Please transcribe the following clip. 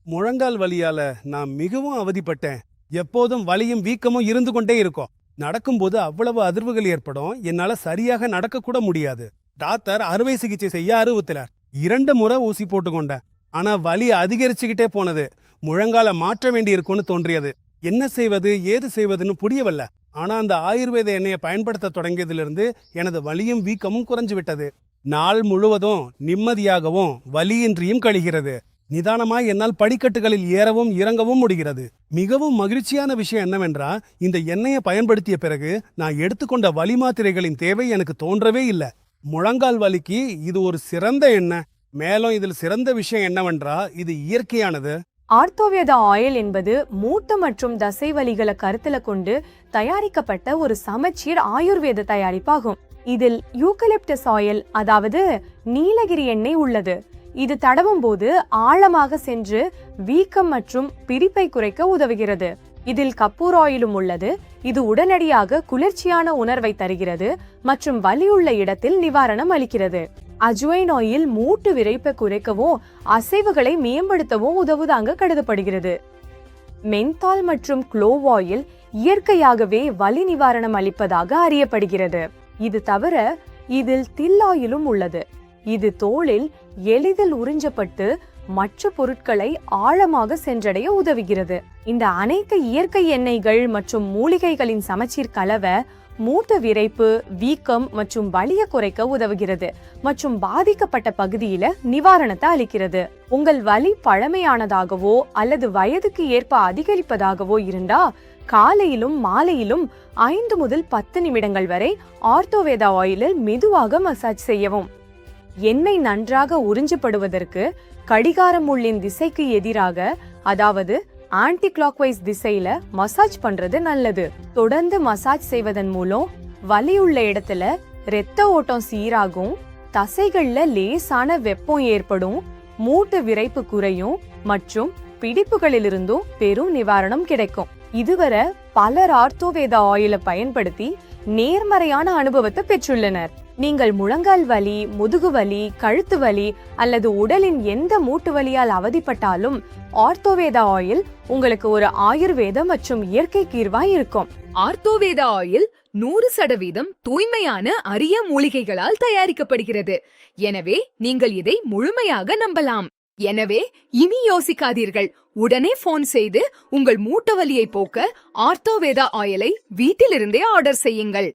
முழங்கால் வலியால நான் மிகவும் அவதிப்பட்டேன். எப்போதும் வலியும் வீக்கமும் இருந்து கொண்டே இருக்கும். நடக்கும்போது அவ்வளவு அதிர்வுகள் ஏற்படும், என்னால சரியாக நடக்க கூட முடியாது. டாக்டர் அறுவை சிகிச்சை செய்ய அறிவுறுத்தினார். 2 முறை ஊசி போட்டுக்கொண்டேன். ஆனா வலி அதிகரிச்சுக்கிட்டே போனது. முழங்கால மாற்ற வேண்டியிருக்கும்னு தோன்றியது. என்ன செய்வது ஏது செய்வதுன்னு புரியவில்ல. ஆனா அந்த ஆயுர்வேத எண்ணெயை பயன்படுத்த தொடங்கியதிலிருந்து எனது வலியும் வீக்கமும் குறைஞ்சு விட்டது. நாள் முழுவதும் நிம்மதியாகவும் வலியின்றியும் கழிகிறது. நிதானமாய் என்னால் படிக்கட்டுகளில் ஏறவும் இறங்கவும் முடிகிறது. மிகவும் மகிழ்ச்சியான விஷயம் என்னவென்றா, இந்த எண்ணெயை பயன்படுத்திய பிறகு நான் எடுத்துக்கொண்ட வலி மாத்திரைகளின் தேவை எனக்கு தோன்றவே இல்லை. முழங்கால் வலிக்கு இது ஒரு சிறந்த எண்ணெய். மேலும் இதில் சிறந்த விஷயம் என்னவென்றா, இது இயற்கையானது. ஆர்த்தோவேதா ஆயில் என்பது மூட்டு மற்றும் தசை வலிகளை கருத்துல கொண்டு தயாரிக்கப்பட்ட ஒரு சமச்சீர் ஆயுர்வேத தயாரிப்பாகும். இதில் யூக்கலிப்டஸ் ஆயில், அதாவது நீலகிரி எண்ணெய் உள்ளது. இது தடவும் போது ஆழமாக சென்று வீக்கம் மற்றும் பிரிப்பை குறைக்க உதவுகிறது. இதில் கப்பூர் ஆயிலும் உள்ளது. இது உடனடியாக குளிர்ச்சியான உணர்வை தருகிறது மற்றும் வலியுள்ள இடத்தில் நிவாரணம் அளிக்கிறது. அஜ்வைன் ஆயில் மூட்டு விரைப்பை குறைக்கவும் அசைவுகளை மேம்படுத்தவும் உதவுதாக கருதப்படுகிறது. மென்தால் மற்றும் க்ளோவ் ஆயில் இயற்கையாகவே வலி நிவாரணம் அளிப்பதாக அறியப்படுகிறது. இது தவிர இதில் தில் ஆயிலும் உள்ளது. இது தோலில் எளிதில் உறிஞ்சப்பட்டு மற்ற பொருட்களை ஆழமாக சென்றடைய உதவுகிறது. இந்த அனைத்து இயற்கை எண்ணெய்கள் மற்றும் மூலிகைகளின் சமச்சீர் கலவை மூட்டு விரைப்பு, வீக்கம் மற்றும் வலியை குறைக்க உதவுகிறது மற்றும் பாதிக்கப்பட்ட பகுதியில நிவாரணத்தை அளிக்கிறது. உங்கள் வலி பழமையானதாகவோ அல்லது வயதுக்கு ஏற்ப அதிகரிப்பதாகவோ இருந்தா காலையிலும் மாலையிலும் 5 முதல் 10 நிமிடங்கள் வரை ஆர்த்தோவேதா ஆயிலில் மெதுவாக மசாஜ் செய்யவும். எண்ணெய் நன்றாக உறிஞ்சப்படுவதற்கு கடிகார முள்ளின் திசைக்கு எதிராக, அதாவது ஆன்டி கிளாக்வைஸ் திசையில மசாஜ் பண்றது நல்லது. தொடர்ந்து மசாஜ் செய்வதன் மூலம் வலியுள்ள இடத்துல இரத்த ஓட்டம் சீராகும், தசைகள்ல லேசான வெப்பம் ஏற்படும், மூட்டு விரைப்பு குறையும் மற்றும் பிடிப்புகளிலிருந்தும் பெரும் நிவாரணம் கிடைக்கும். இதுவரை பலர் ஆர்த்தோவேதா ஆயிலை பயன்படுத்தி நேர்மறையான அனுபவத்தை பெற்றுள்ளனர். நீங்கள் முழங்கால் வலி, முதுகு வலி, கழுத்து வலி அல்லது உடலின் எந்த மூட்டு வலியால் அவதிப்பட்டாலும் ஆர்த்தோவேதா ஆயில் உங்களுக்கு ஒரு ஆயுர்வேத மற்றும் இயற்கை தீர்வாய் இருக்கும். ஆர்த்தோவேதா ஆயில் 100% தூய்மையான அரிய மூலிகைகளால் தயாரிக்கப்படுகிறது. எனவே நீங்கள் இதை முழுமையாக நம்பலாம். எனவே இனி யோசிக்காதீர்கள். உடனே போன் செய்து உங்கள் மூட்டு வலியை போக்க ஆர்த்தோவேதா ஆயிலை வீட்டிலிருந்தே ஆர்டர் செய்யுங்கள்.